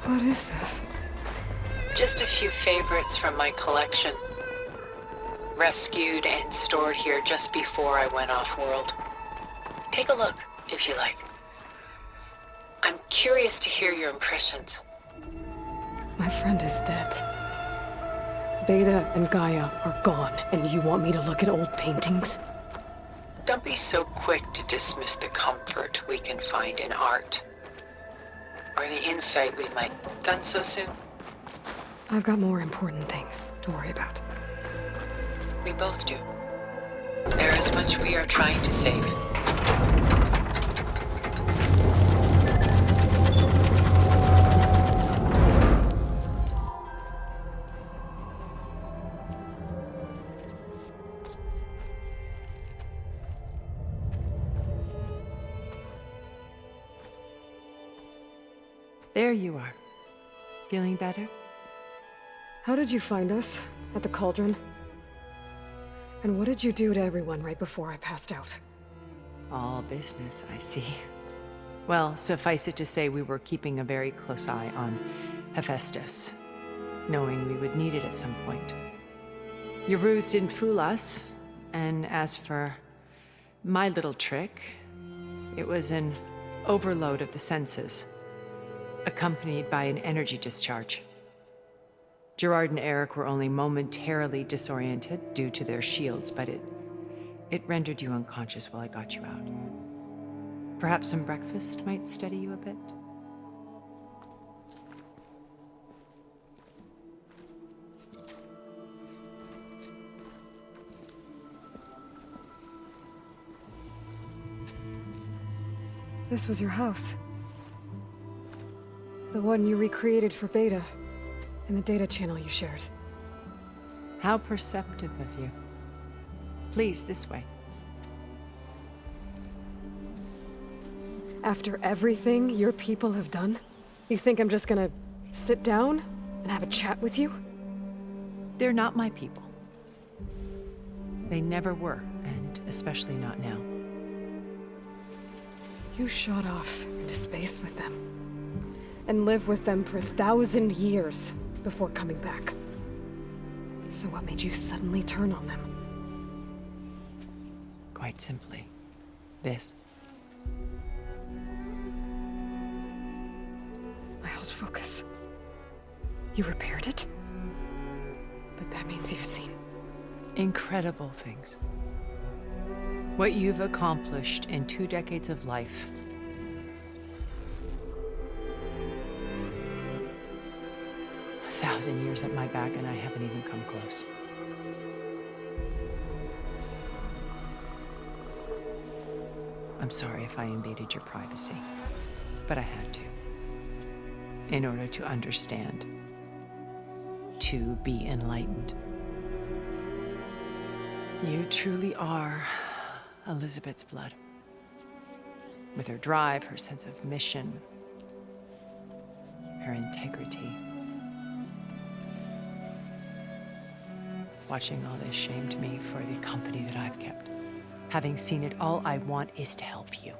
What is this? Just a few favorites from my collection. Rescued and stored here just before I went off-world. Take a look, if you like. I'm curious to hear your impressions. My friend is dead. Beta and Gaia are gone, and you want me to look at old paintings? Don't be so quick to dismiss the comfort we can find in art. Or the insight we might have done so soon. I've got more important things to worry about. We both do. There is much we are trying to save. There you are. Feeling better? How did you find us? At the Cauldron? And what did you do to everyone right before I passed out? All business, I see. Well, suffice it to say we were keeping a very close eye on Hephaestus, knowing we would need it at some point. Your ruse didn't fool us, and as for my little trick, it was an overload of the senses, accompanied by an energy discharge. Gerard and Eric were only momentarily disoriented due to their shields, but it rendered you unconscious while I got you out. Perhaps some breakfast might steady you a bit? This was your house. The one you recreated for Beta, in the data channel you shared. How perceptive of you. Please, this way. After everything your people have done, you think I'm just gonna sit down and have a chat with you? They're not my people. They never were, and especially not now. You shot off into space with them, and lived with them for 1,000 years before coming back. So what made you suddenly turn on them? Quite simply, this. My old focus. You repaired it? But that means you've seen Incredible things. What you've accomplished in 2 decades of life. A 1,000 years at my back and I haven't even come close. I'm sorry if I invaded your privacy, but I had to. In order to understand. To be enlightened. You truly are Elizabeth's blood. With her drive, her sense of mission, her integrity. Watching all this shamed me for the company that I've kept. Having seen it, all I want is to help you.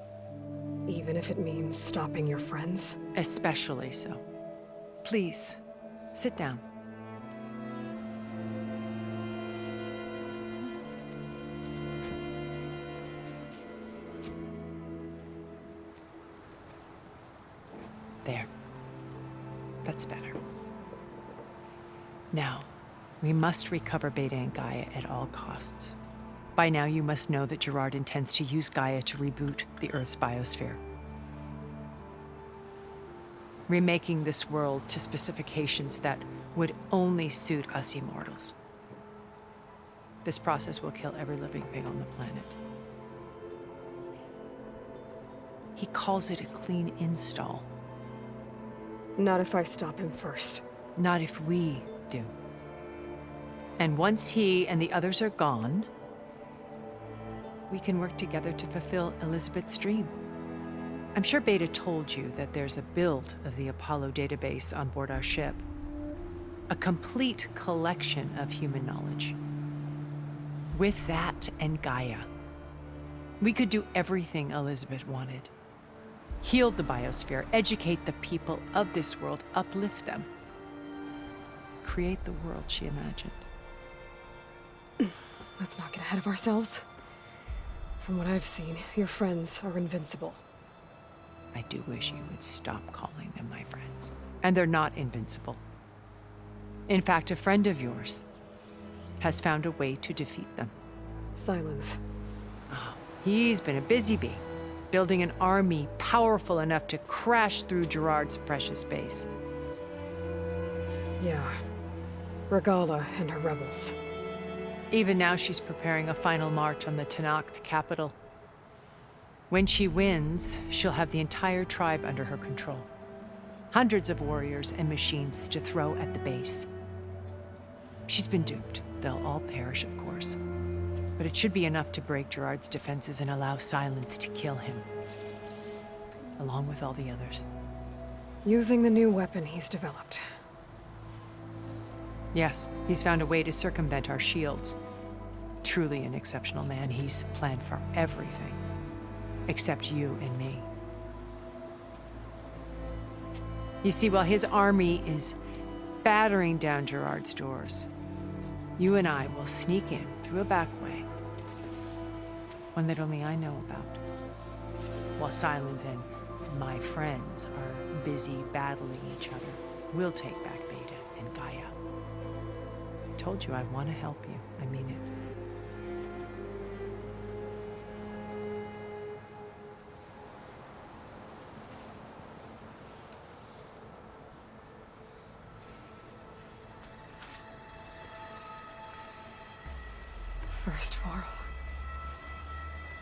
even if it means stopping your friends. Especially so. Please, sit down. There. That's better. Now, we must recover Beta and Gaia at all costs. By now, you must know that Gerard intends to use Gaia to reboot the Earth's biosphere. Remaking this world to specifications that would only suit us immortals. This process will kill every living thing on the planet. He calls it a clean install. Not if I stop him first. Not if we do. And once he and the others are gone, we can work together to fulfill Elizabeth's dream. I'm sure Beta told you that there's a build of the Apollo database on board our ship. A complete collection of human knowledge. With that and Gaia, we could do everything Elizabeth wanted. heal the biosphere, educate the people of this world, uplift them. Create the world she imagined. Let's not get ahead of ourselves. From what I've seen, your friends are invincible. I do wish you would stop calling them my friends. And they're not invincible. In fact, a friend of yours has found a way to defeat them. Silence. Oh, he's been a busy bee, building an army powerful enough to crash through Gerard's precious base. Yeah. Regala and her rebels. Even now, she's preparing a final march on the Tenakth capital. When she wins, she'll have the entire tribe under her control. Hundreds of warriors and machines to throw at the base. She's been duped. They'll all perish, of course. But it should be enough to break Gerard's defenses and allow Silence to kill him. Along with all the others. Using the new weapon he's developed. Yes, he's found a way to circumvent our shields. Truly an exceptional man. He's planned for everything. Except you and me. You see, while his army is battering down Gerard's doors, you and I will sneak in through a back way. One that only I know about. While Silence and my friends are busy battling each other, we'll take back Beta and Gaia. I told you I want to help you. I mean it. First Varl.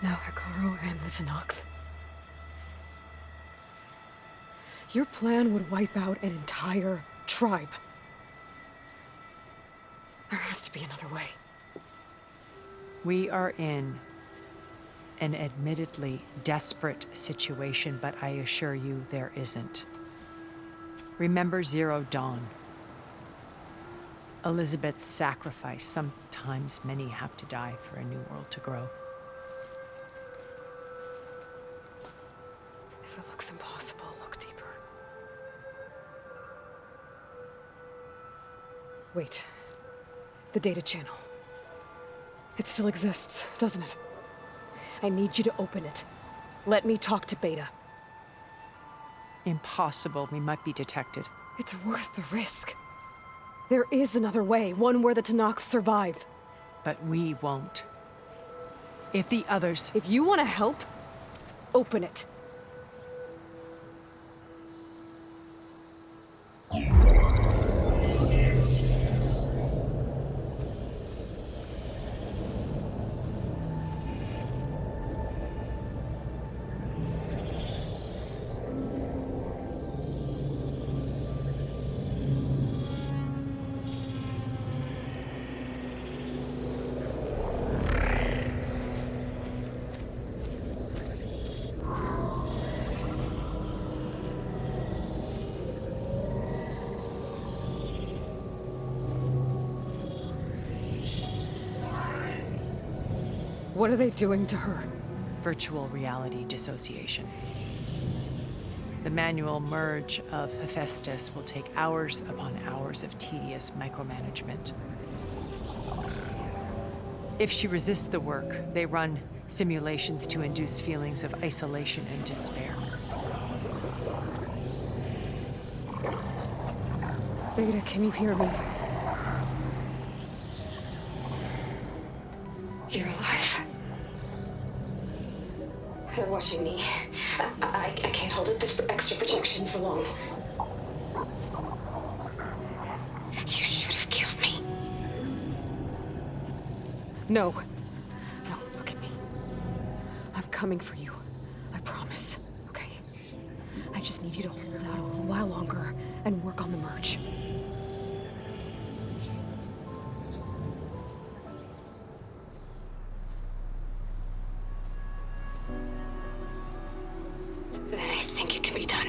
Now Hekarro and the Tenakth. Your plan would wipe out an entire tribe. There has to be another way. We are in an admittedly desperate situation, but I assure you there isn't. Remember Zero Dawn. Elizabeth's sacrifice. Sometimes many have to die for a new world to grow. If it looks impossible, look deeper. Wait. The data channel. It still exists, doesn't it? I need you to open it. Let me talk to Beta. Impossible. We might be detected. It's worth the risk. There is another way, one where the Tenakth survive. But we won't. If the others... If you want to help, open it. What are they doing to her? Virtual reality dissociation. The manual merge of Hephaestus will take hours upon hours of tedious micromanagement. If she resists the work, they run simulations to induce feelings of isolation and despair. Beta, can you hear me? You're alive. They're watching me. I can't hold up this extra projection for long. You should have killed me. No. No, look at me. I'm coming for you. I promise. Okay? I just need you to hold out a little while longer and work on the merge. Then I think it can be done.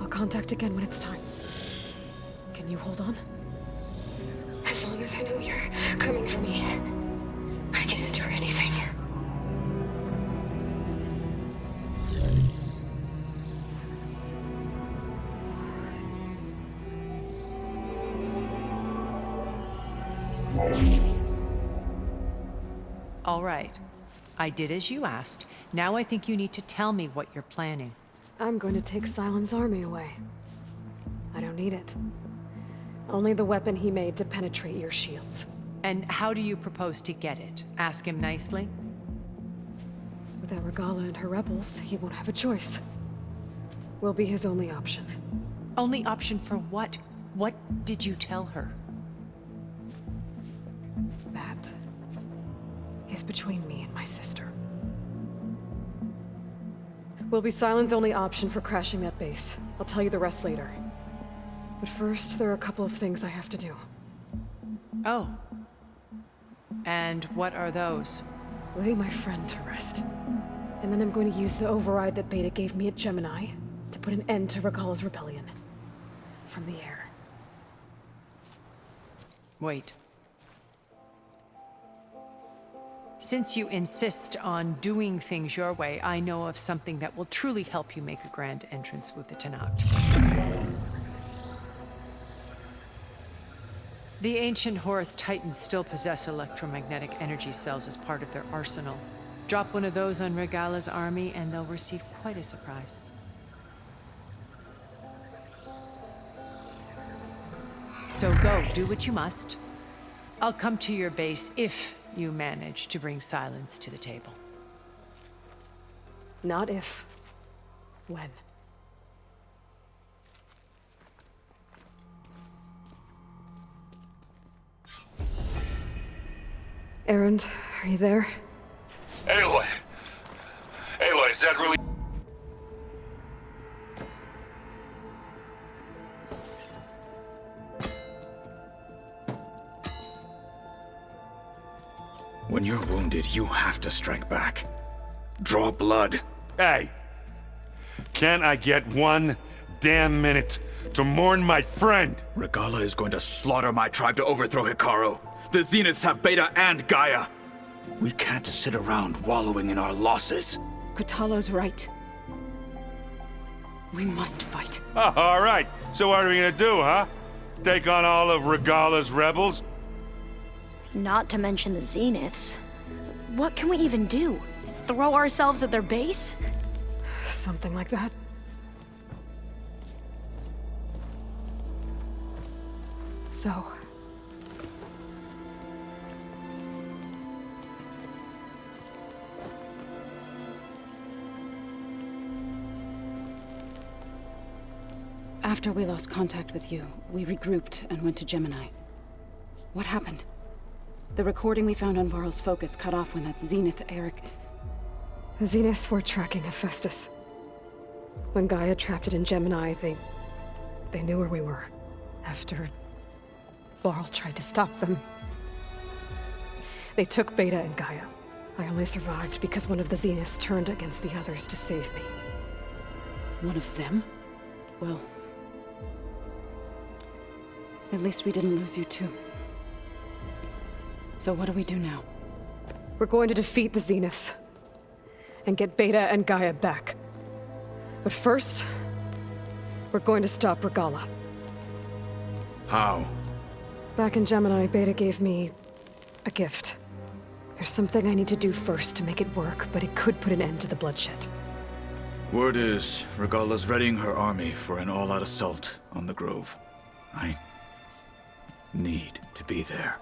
I'll contact again when it's time. Can you hold on? As long as I know you're coming for me, I can endure anything. All right. I did as you asked. Now I think you need to tell me what you're planning. I'm going to take Sylens' army away. I don't need it. Only the weapon he made to penetrate your shields. And how do you propose to get it? Ask him nicely? Without Regalla and her rebels, he won't have a choice. We'll be his only option. Only option for what? What did you tell her? That is between me and my sister. Will be Sylens' only option for crashing that base. I'll tell you the rest later. But first, there are a couple of things I have to do. Oh. And what are those? Lay my friend to rest. And then I'm going to use the override that Beta gave me at Gemini to put an end to Regalla's rebellion. From the air. Wait. Since you insist on doing things your way, I know of something that will truly help you make a grand entrance with the Tenakth. The ancient Horus Titans still possess electromagnetic energy cells as part of their arsenal. Drop one of those on Regalla's army and they'll receive quite a surprise. So go, do what you must. I'll come to your base if you manage to bring Sylens to the table. Not if. When. Erend, are you there? Aloy! Aloy, is that really... When you're wounded, you have to strike back. Draw blood. Hey! Can't I get one damn minute to mourn my friend? Regalla is going to slaughter my tribe to overthrow Hekarro. The Zeniths have Beta and Gaia. We can't sit around wallowing in our losses. Kotallo's right. We must fight. Oh, all right. So what are we gonna do, huh? Take on all of Regalla's rebels? Not to mention the Zeniths. What can we even do? Throw ourselves at their base? Something like that. So... After we lost contact with you, we regrouped and went to Gemini. What happened? The recording we found on Varl's focus cut off when that Zenith Eric... The Zeniths were tracking Hephaestus. When Gaia trapped it in Gemini, they knew where we were. After Varl tried to stop them. They took Beta and Gaia. I only survived because one of the Zeniths turned against the others to save me. One of them? Well... at least we didn't lose you too. So what do we do now? We're going to defeat the Zeniths. And get Beta and Gaia back. But first, we're going to stop Regalla. How? Back in Gemini, Beta gave me a gift. There's something I need to do first to make it work, but it could put an end to the bloodshed. Word is, Regalla's readying her army for an all-out assault on the Grove. I need to be there.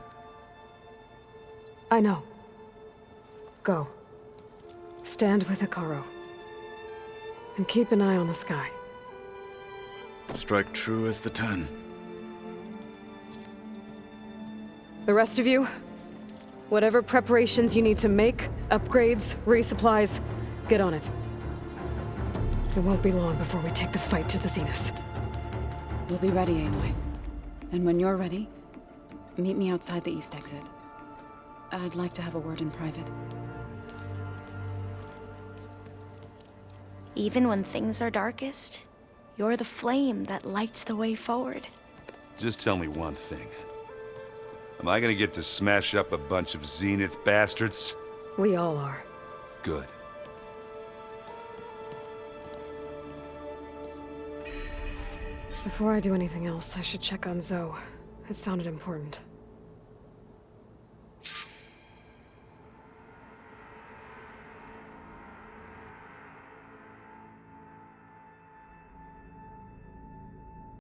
I know. Go. Stand with Hekarro. And keep an eye on the sky. Strike true as the 10. The rest of you, whatever preparations you need to make, upgrades, resupplies, get on it. It won't be long before we take the fight to the Zeniths. We'll be ready, Aloy. And when you're ready, meet me outside the east exit. I'd like to have a word in private. Even when things are darkest, you're the flame that lights the way forward. Just tell me one thing. Am I gonna get to smash up a bunch of Zenith bastards? We all are. Good. Before I do anything else, I should check on Zoe. It sounded important.